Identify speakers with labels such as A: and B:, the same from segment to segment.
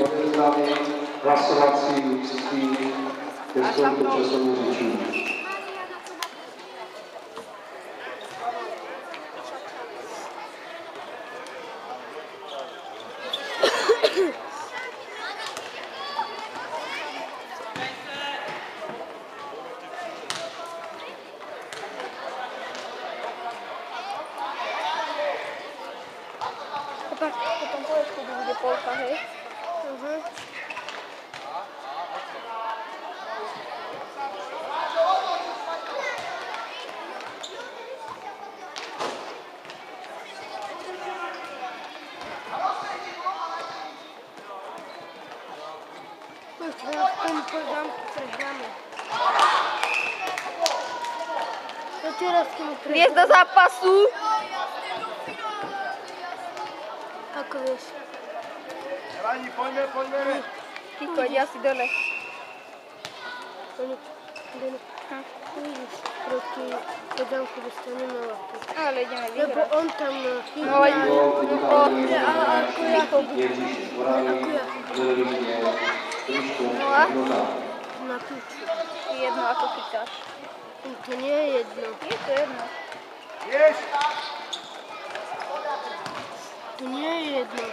A: odevzdány hlasovací lístky ke stolku časových.
B: Potom povieš, kedy bude polka, hej?
C: Teraz ten pozamku prehráme.
B: Hviezda zápasu!
C: Ako vieš?
D: Elani, poďme!
B: Kiko, ide asi dole.
C: Uvidíš, proti pozamku dostaneme loptu.
B: Ale ideme
C: Lebo
B: vyhrať.
C: on tam chýba.
B: No,
C: Ako ja.
B: No a?
C: Na piču.
B: Jedno, ako chytáš.
C: To nie je jedno.
B: Je to jedno.
D: Vieš?
C: To nie je jedno.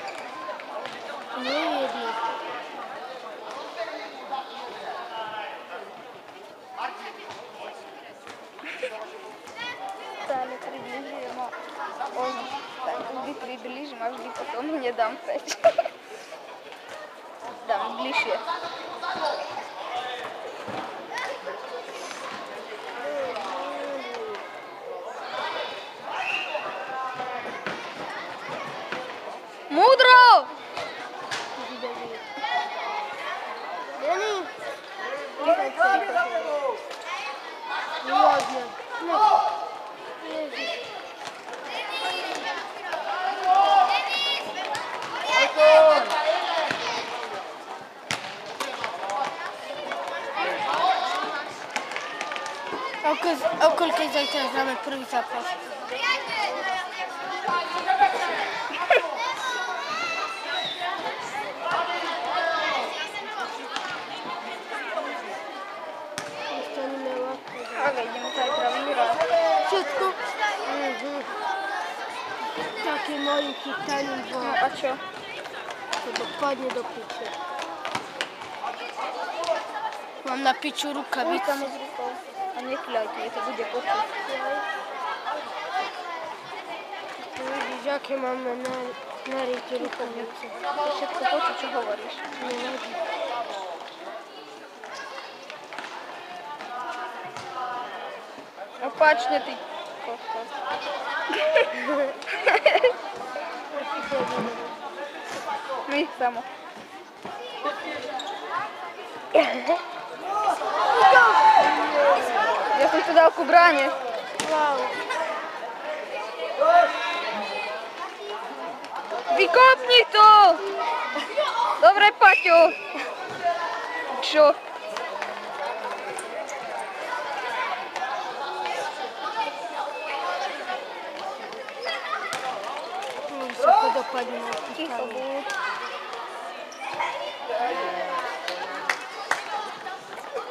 C: To nie je jedno.
B: Stále približujem a on tak vždy približím a vždy potom nedám preč. Dám bližšie. Múdro!
C: Jenny! Ładnie. No. O koľkej zajtra hráme prvý zápas? Dostaneme ľahko.
B: Ale ideme zajtra vyhrať.
C: Všetko? Taký malinký tanín bol.
B: No a čo?
C: To dopadne do piče. Mám na piču rukavice.
B: Tam je z rukou. A nekľajte, to bude počuť.
C: Vidíš, aké máme na rieke rukavice.
B: To všetko počuť, čo hovoríš.
C: Nevadí.
B: Opačne, ty koško. My samo. Ja som to dal ku bráne.
C: Wow.
B: Vykopni to! Dobre, Paťo. Čo?
C: Vysoko dopadne na
B: Ticho buď.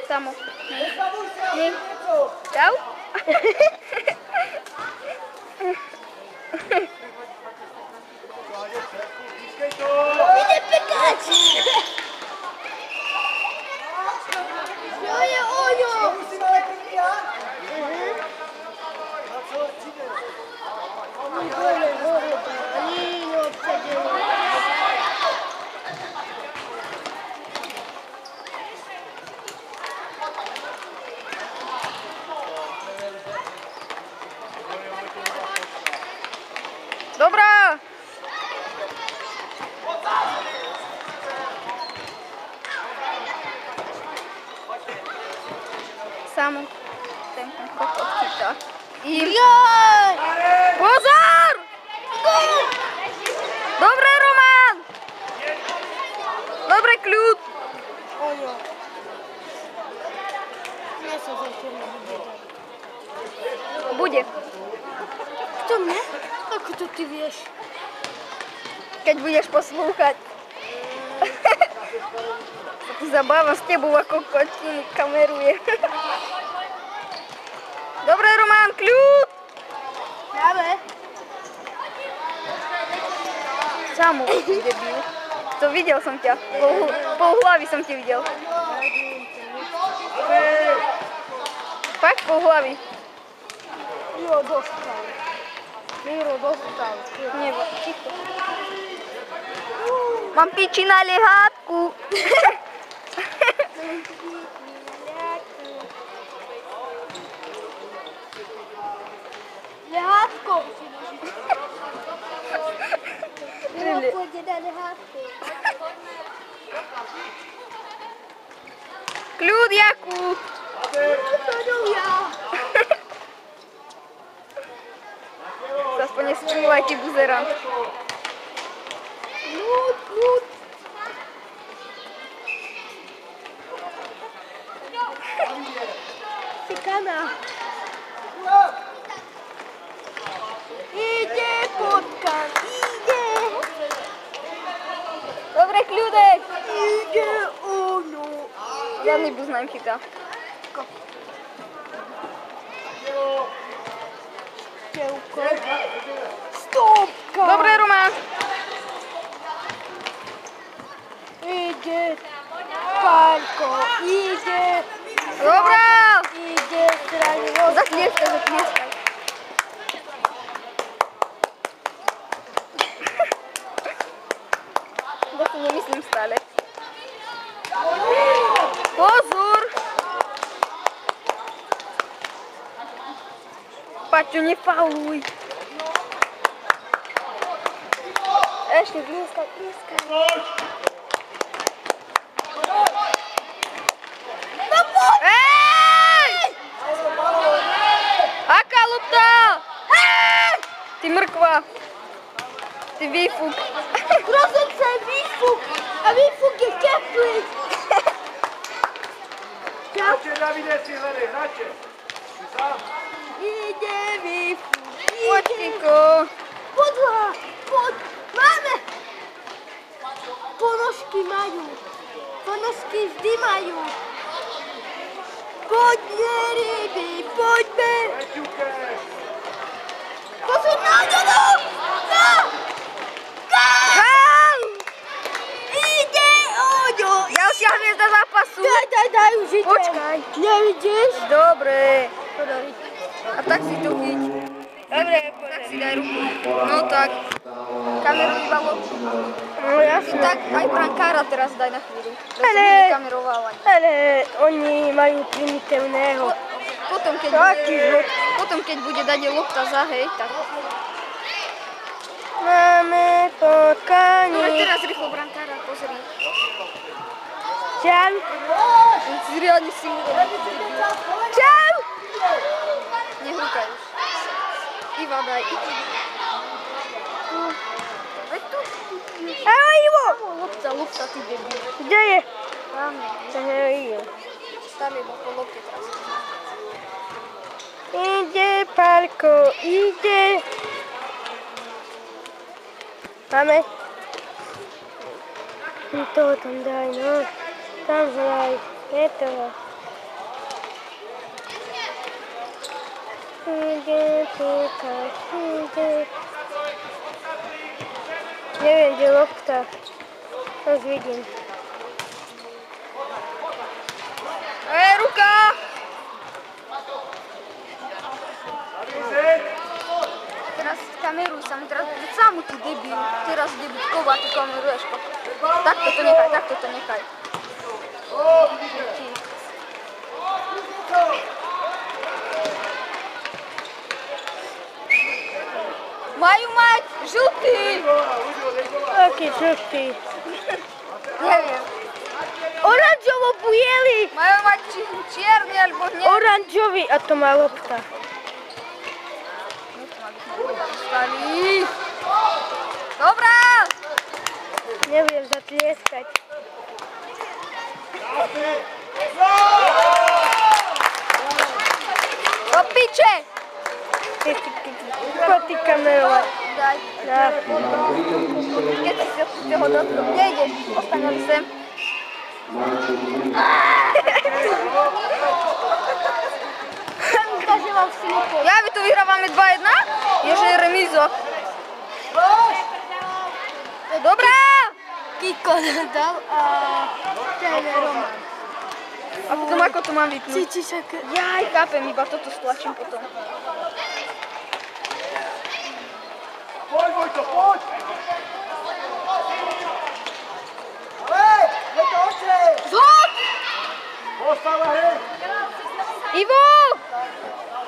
B: Samo. Nie. Čau?
C: Ide pekať! Jo je Ojo!
D: Musíme ale první já? Na co přijde?
C: Hore, ani neobsadené.
B: Dobrá! Samo. Ten kokot chytá.
C: Jaj!
B: Pozor! Dobre, Roman! Dobre, kľud!
C: Ojo. Ja sa zatiaľ nebude.
B: Bude.
C: Kto mne? Ako to ty vieš?
B: Keď budeš poslúchať. Zabávam s tebou ako kotinu, kameruje. Dobre, Roman, kľud!
C: Dáme.
B: Samu, debil. To videl som ťa. Pol hlavy som ti videl. Fakt pol hlavy.
C: Miro dostal.
B: Nebo, ticho. Mám piči na lehátku.
C: Lehátko. Miro pôjde na lehátko.
B: Kľud, Jakub. Aspoň nesčúvaj, ty buzerant.
C: Kľud. Cikana. Ide potkan, ide.
B: Dobre, kľudek.
C: Ide ono.
B: Žiadny buz nám chytá.
C: Števko. Stopka.
B: Dobre, Roman.
C: Ide. Pálko. Ide.
B: Dobrá.
C: Ide. Stranivo.
B: Zatlieskaj. To si nemyslím stále. Pozor. Paťo, nefauluj. Ešte tlieskaj. Ej! Aká lopta? Ty mrkva. Ty výfuk.
C: Prosím sa, výfuk. A výfuk je teplý.
D: Hráče, Davide, si hledej, hráče. Sám.
C: Ide výfuk.
B: Poď, Kiko.
C: Podľa. Máme. Ponožky majú. Ponožky vždy majú. Poďme, ryby, poďme.
D: Peťuke.
C: Pozor na ňodu.
B: Gól!
C: Ide oňo.
B: Ďalšia hviezda zápasu.
C: Daj, už ide.
B: Počkaj.
C: Nevidíš?
B: Dobre. A tak si to chyť. Dobre, tak si daj ruku. No tak. Kameru iba loptu.
C: No jasne.
B: Tak aj brankára teraz daj na chvíľu.
C: Ale-
B: Kamerovávať.
C: Ale oni majú primitívneho.
B: Potom keď bude dať lopta za hej, tak.
C: Máme
B: Dobre,
C: potkanie.
B: teraz rýchlo brankára, pozri.
C: Čau.
B: Zriadni si urobiť.
C: Čau.
B: Nehúkaj už. Iva daj. Veď tu.
C: Ahoj, Ivo.
B: Lopta, ty debil.
C: Kde je?
B: Tam.
C: Ahoj.
B: Tam je po lopte teraz.
C: Ide, Pálko, ide. Máme. To tam daj, no. Tam hraj. Je to. Ide, púkať, ide. Neviem, kde lopta. Už vidím.
B: Ruka! Teraz kameruj sa mi, teraz samu ty debil. Teraz debil kova, ty kameruješ. Takto to nechaj. Majú mať žltý!
C: Aký žltý.
B: Neviem.
C: Oranžovo-bujeli.
B: Majú mať čierny alebo hneď.
C: Oranžový a to má lopta.
B: Dobrá!
C: Neviem zatlieskať.
B: Do piče!
C: Poď ty kamerovať.
B: Daj.
C: Na.
B: Keď si ho dotknú, nejdeš, ostaň sem.
A: Mareček Murina.
B: Ja, vy tu vyhrávame 2-1? Ježe je remízo. Dobrá!
C: Kiko dal a ten Roman.
B: A potom ako to mám vypnúť?
C: Cítiš ako...
B: Jaj, chápem, iba toto stlačím potom.
D: Poď, Vojto, poď! Ale, je to oče!
B: Zvuk!
D: Postava, hej!
B: Ivo!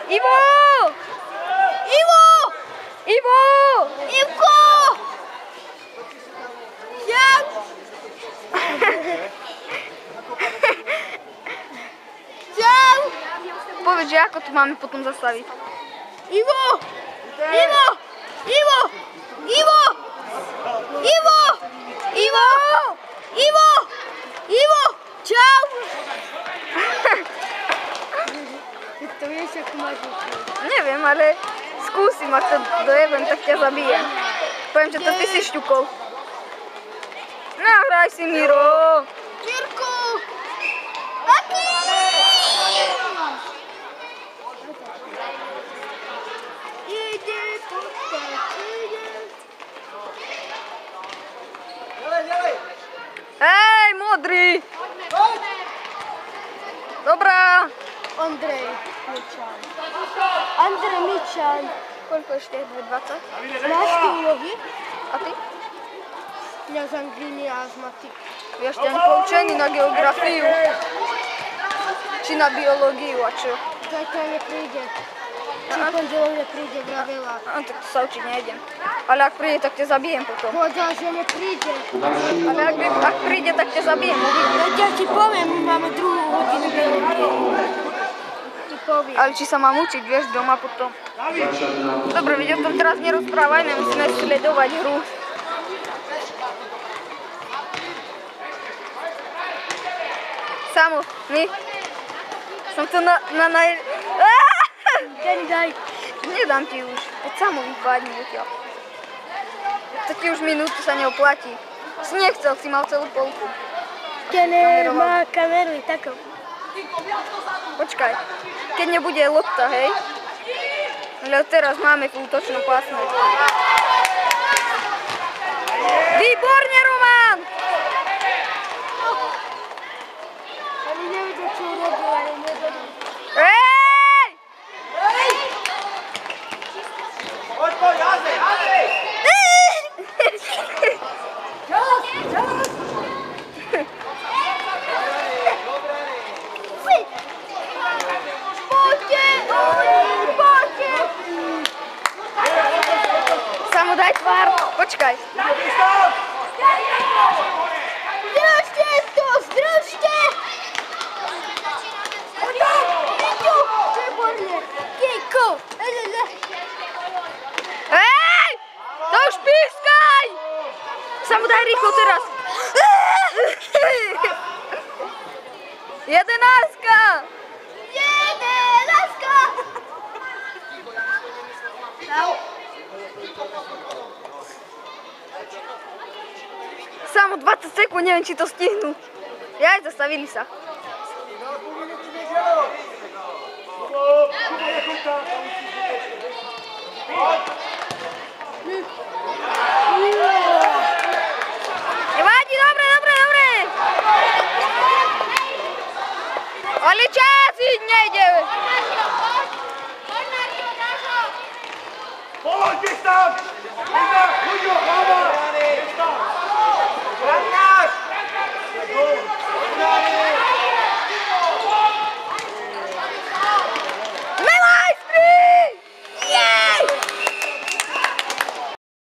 B: Ivo! Ivo! Ivo! Ivko! Ja! Čau! Povedz, že ako tu máme potom zastaviť. Ivo! Ivo! Ivo! Ivo! Ivo! Ivo! Ivo! Ivo! Čau!
C: To vieš, ako máš vypnúť.
B: Neviem, ale skúsim, ak to dojebem, tak ťa zabijem. Poviem, že to ty si šťukol. Nahraj si, Miro! Mirko! Aký?
C: Ide, postav, ide.
D: Ďalej!
B: Hej, modrý! Dobrá!
C: Andrej Mičan. Andrej Mičan.
B: Koľko ešte? 2,20?
C: Máš ty úlohy?
B: A ty?
C: Ja z angliny a z matiky.
B: Ja ešte ani poučený na geografiu. Či na biológiu a čo?
C: Zajtra nepríde. Či pondelok nepríde, vravela.
B: Tak to sa učiť nejdem. Ale ak príde, tak ťa zabijem potom.
C: Povedal, že nepríde.
B: Ale ak príde, tak ťa zabijem.
C: Ja ti poviem, my máme 2 hodinu biológie. Ti poviem.
B: Ale či sa mám učiť, vieš, doma potom. Dobre, veď o tom teraz nerozprávajme, musíme sledovať hru. Samo, my. Som to na
C: Ten daj.
B: Nedám ti už, veď samo vypadni odtiaľ. To ti už minútu sa neoplatí. Si nechcel, si mal celú polku.
C: Ten má kameru i takou.
B: Počkaj, keď nebude lopta, hej? Ale teraz máme v útočnom pásme. Výborne, Roman!
C: Ani neviete, čo urobil, ale nevedel.
B: Hej!
D: Poď, jazdej!
B: Samo daj tvár, počkaj.
C: Zdržte to, zdržte! Kiko, výborne. Kiko,
B: Hej! To už pískaj! Samo daj rýchlo teraz. 11! Samo 20 sekúnd, neviem, či to stihnú. Jaj, zastavili sa. Nevadí, dobre. Ale čas nejde.